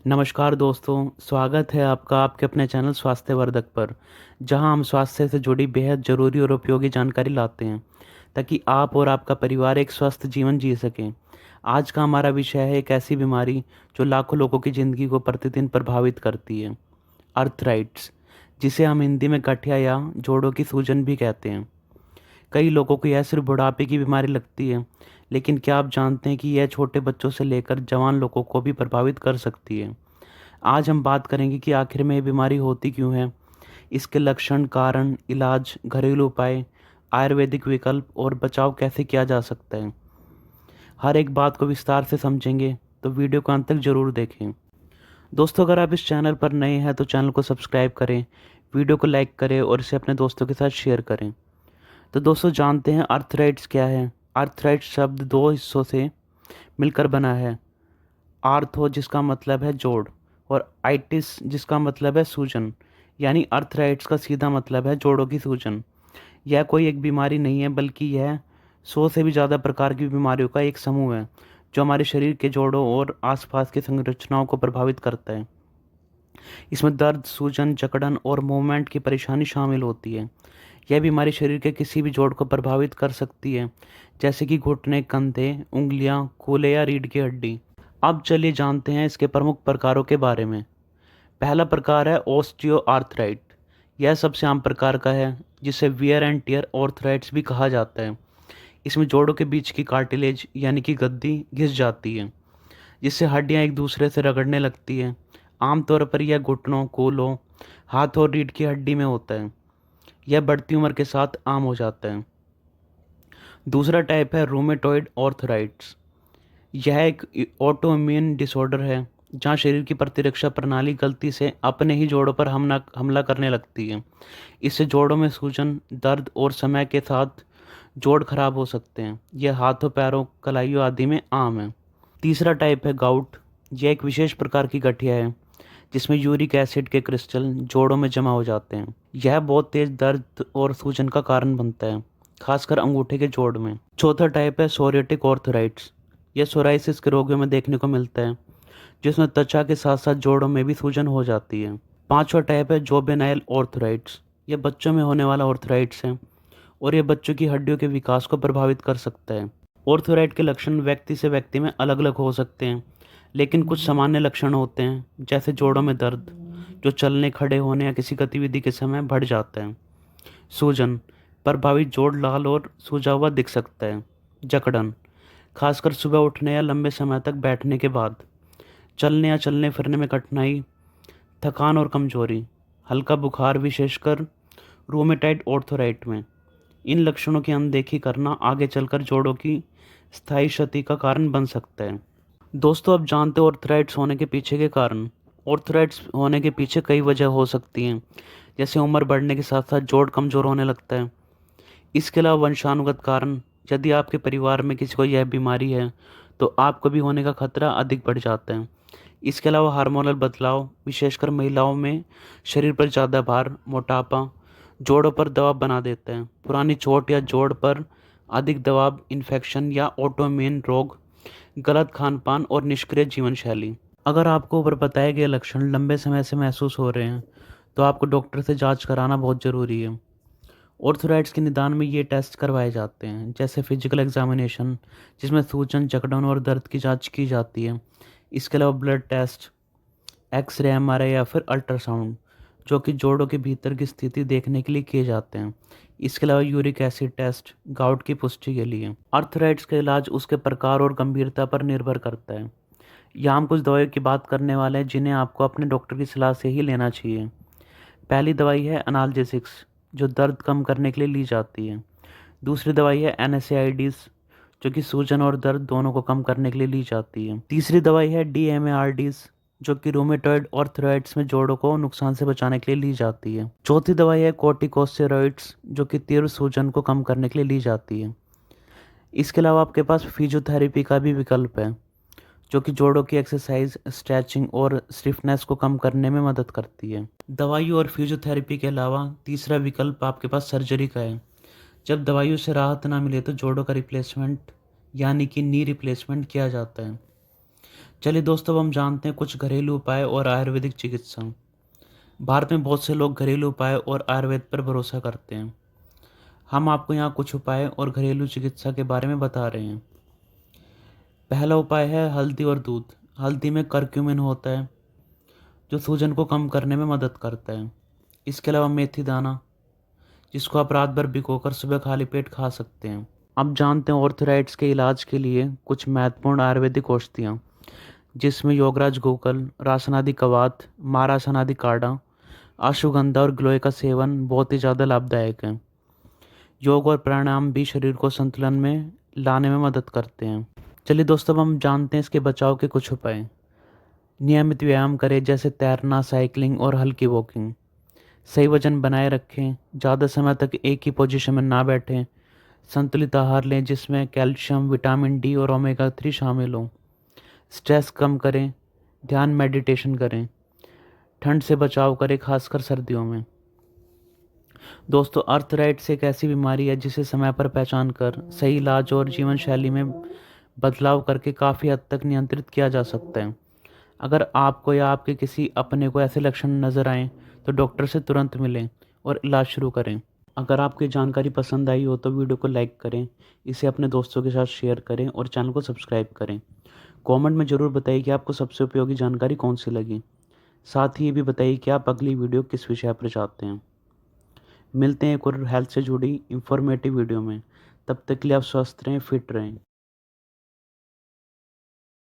नमस्कार दोस्तों, स्वागत है आपका आपके अपने चैनल स्वास्थ्यवर्धक पर, जहां हम स्वास्थ्य से जुड़ी बेहद ज़रूरी और उपयोगी जानकारी लाते हैं, ताकि आप और आपका परिवार एक स्वस्थ जीवन जी सकें। आज का हमारा विषय है एक ऐसी बीमारी जो लाखों लोगों की ज़िंदगी को प्रतिदिन प्रभावित करती है, अर्थराइट्स, जिसे हम हिंदी में गठिया या जोड़ों की सूजन भी कहते हैं। कई लोगों को यह सिर्फ बुढ़ापे की बीमारी लगती है, लेकिन क्या आप जानते हैं कि यह छोटे बच्चों से लेकर जवान लोगों को भी प्रभावित कर सकती है। आज हम बात करेंगे कि आखिर में ये बीमारी होती क्यों है, इसके लक्षण, कारण, इलाज, घरेलू उपाय, आयुर्वेदिक विकल्प और बचाव कैसे किया जा सकता है। हर एक बात को विस्तार से समझेंगे, तो वीडियो को अंत तक ज़रूर देखें। दोस्तों, अगर आप इस चैनल पर नए हैं तो चैनल को सब्सक्राइब करें, वीडियो को लाइक करें और इसे अपने दोस्तों के साथ शेयर करें। तो दोस्तों, जानते हैं अर्थराइट्स क्या है। अर्थराइट्स शब्द दो हिस्सों से मिलकर बना है। आर्थो जिसका मतलब है जोड़ और आइटिस जिसका मतलब है सूजन। यानी अर्थराइट्स का सीधा मतलब है जोड़ों की सूजन। यह कोई एक बीमारी नहीं है, बल्कि यह 100 से भी ज़्यादा प्रकार की बीमारियों का एक समूह है जो हमारे शरीर के जोड़ों और आसपास की संरचनाओं को प्रभावित करता है। इसमें दर्द, सूजन, जकड़न और मूवमेंट की परेशानी शामिल होती है। यह बीमारी शरीर के किसी भी जोड़ को प्रभावित कर सकती है, जैसे कि घुटने, कंधे, उंगलियां, कूल्हे या रीढ़ की हड्डी। अब चलिए जानते हैं इसके प्रमुख प्रकारों के बारे में। पहला प्रकार है ऑस्टियोआर्थराइट। यह सबसे आम प्रकार का है, जिसे वियर एंड टियर ऑर्थराइट्स भी कहा जाता है। इसमें जोड़ों के बीच की कार्टिलेज यानी कि गद्दी घिस जाती है, जिससे हड्डियां एक दूसरे से रगड़ने लगती है। आमतौर पर यह घुटनों, कूल्हों, हाथ और रीढ़ की हड्डी में होता है। यह बढ़ती उम्र के साथ आम हो जाता है। दूसरा टाइप है रूमेटॉइड ऑर्थराइट्स। यह एक ऑटोइम्यून डिसऑर्डर है, जहाँ शरीर की प्रतिरक्षा प्रणाली गलती से अपने ही जोड़ों पर हमला करने लगती है। इससे जोड़ों में सूजन, दर्द और समय के साथ जोड़ खराब हो सकते हैं। यह हाथों, पैरों, कलाइयों आदि में आम है। तीसरा टाइप है गाउट। यह एक विशेष प्रकार की गठिया है, जिसमें यूरिक एसिड के क्रिस्टल जोड़ों में जमा हो जाते हैं। यह बहुत तेज दर्द और सूजन का कारण बनता है, खासकर अंगूठे के जोड़ में। चौथा टाइप है सोरियाटिक ऑर्थराइट्स। यह सोराइसिस के रोगियों में देखने को मिलता है, जिसमें त्वचा के साथ साथ जोड़ों में भी सूजन हो जाती है। पांचवा टाइप है जोवेनाइल ऑर्थराइट्स। यह बच्चों में होने वाला ऑर्थराइट्स है और यह बच्चों की हड्डियों के विकास को प्रभावित कर सकता है। ऑर्थराइट के लक्षण व्यक्ति से व्यक्ति में अलग अलग हो सकते हैं, लेकिन कुछ सामान्य लक्षण होते हैं, जैसे जोड़ों में दर्द, जो चलने, खड़े होने या किसी गतिविधि के समय बढ़ जाता है। सूजन, प्रभावित जोड़ लाल और सूजा हुआ दिख सकता है। जकड़न, खासकर सुबह उठने या लंबे समय तक बैठने के बाद। चलने या चलने फिरने में कठिनाई, थकान और कमजोरी। हल्का बुखार, विशेषकर रूमेटाइड ऑर्थराइट में। इन लक्षणों की अनदेखी करना आगे चलकर जोड़ों की स्थायी क्षति का कारण बन सकता है। दोस्तों, अब जानते हो ऑर्थराइट्स होने के पीछे के कारण। ऑर्थराइट्स होने के पीछे कई वजह हो सकती हैं, जैसे उम्र बढ़ने के साथ साथ जोड़ कमज़ोर होने लगता है। इसके अलावा वंशानुगत कारण, यदि आपके परिवार में किसी को यह बीमारी है तो आपको भी होने का खतरा अधिक बढ़ जाता है। इसके अलावा हार्मोनल बदलाव, विशेषकर महिलाओं में शरीर पर ज़्यादा भार, मोटापा जोड़ों पर दबाव बना देता है। पुरानी चोट या जोड़ पर अधिक दबाव, इन्फेक्शन या ऑटोइम्यून रोग, गलत खान पान और निष्क्रिय जीवन शैली। अगर आपको ऊपर बताए गए लक्षण लंबे समय से महसूस हो रहे हैं तो आपको डॉक्टर से जांच कराना बहुत ज़रूरी है। ऑर्थराइट्स के निदान में ये टेस्ट करवाए जाते हैं, जैसे फिजिकल एग्जामिनेशन, जिसमें सूजन, जकड़न और दर्द की जांच की जाती है। इसके अलावा ब्लड टेस्ट, एक्सरे, एमआरआई या फिर अल्ट्रासाउंड, जो कि जोड़ों के भीतर की स्थिति देखने के लिए किए जाते हैं। इसके अलावा यूरिक एसिड टेस्ट, गाउट की पुष्टि के लिए। अर्थराइट्स का इलाज उसके प्रकार और गंभीरता पर निर्भर करता है। यहाँ हम कुछ दवाइयों की बात करने वाले हैं, जिन्हें आपको अपने डॉक्टर की सलाह से ही लेना चाहिए। पहली दवाई है एनाल्जेसिक्स, जो दर्द कम करने के लिए ली जाती है। दूसरी दवाई है एनएसएआईडीज, जो कि सूजन और दर्द दोनों को कम करने के लिए ली जाती है। तीसरी दवाई है डीएमएआरडीज, जो कि रूमेटॉइड ऑर्थराइट्स में जोड़ों को नुकसान से बचाने के लिए ली जाती है। चौथी दवाई है कॉर्टिकोस्टेरॉइड्स, जो कि तीव्र सूजन को कम करने के लिए ली जाती है। इसके अलावा आपके पास फिजियोथेरेपी का भी विकल्प है, जो कि जोड़ों की एक्सरसाइज, स्ट्रेचिंग और स्टिफनेस को कम करने में मदद करती है। दवाइयों और फिजियोथेरेपी के अलावा तीसरा विकल्प आपके पास सर्जरी का है। जब दवाइयों से राहत ना मिले तो जोड़ों का रिप्लेसमेंट यानी कि नी रिप्लेसमेंट किया जाता है। चलिए दोस्तों, अब हम जानते हैं कुछ घरेलू उपाय और आयुर्वेदिक चिकित्सा। भारत में बहुत से लोग घरेलू उपाय और आयुर्वेद पर भरोसा करते हैं। हम आपको यहाँ कुछ उपाय और घरेलू चिकित्सा के बारे में बता रहे हैं। पहला उपाय है हल्दी और दूध। हल्दी में करक्यूमिन होता है जो सूजन को कम करने में मदद करता है। इसके अलावा मेथी दाना, जिसको आप रात भर भिगोकर सुबह खाली पेट खा सकते हैं। अब जानते हैं ऑर्थराइटिस के इलाज के लिए कुछ महत्वपूर्ण आयुर्वेदिक औषधियाँ, जिसमें योगराज गोकल, रासनादी कवाथ, मारासनादी काढ़ा, अश्वगंधा और गिलोय का सेवन बहुत ही ज़्यादा लाभदायक है। योग और प्राणायाम भी शरीर को संतुलन में लाने में मदद करते हैं। चलिए दोस्तों, अब हम जानते हैं इसके बचाव के कुछ उपाय। नियमित व्यायाम करें, जैसे तैरना, साइकिलिंग और हल्की वॉकिंग। सही वजन बनाए रखें, ज़्यादा समय तक एक ही पोजीशन में ना बैठें। संतुलित आहार लें, जिसमें कैल्शियम, विटामिन डी और ओमेगा 3 शामिल हों। स्ट्रेस कम करें, ध्यान मेडिटेशन करें। ठंड से बचाव करें, खासकर सर्दियों में। दोस्तों, आर्थराइटिस एक ऐसी बीमारी है जिसे समय पर पहचान कर सही इलाज और जीवन शैली में बदलाव करके काफ़ी हद तक नियंत्रित किया जा सकता है। अगर आपको या आपके किसी अपने को ऐसे लक्षण नज़र आएँ तो डॉक्टर से तुरंत मिलें और इलाज शुरू करें। अगर आपको ये जानकारी पसंद आई हो तो वीडियो को लाइक करें, इसे अपने दोस्तों के साथ शेयर करें और चैनल को सब्सक्राइब करें। कमेंट में ज़रूर बताइए कि आपको सबसे उपयोगी जानकारी कौन सी लगी। साथ ही ये भी बताइए कि आप अगली वीडियो किस विषय पर चाहते हैं। मिलते हैं एक और हेल्थ से जुड़ी इंफॉर्मेटिव वीडियो में। तब तक के लिए आप स्वस्थ रहें, फिट रहें।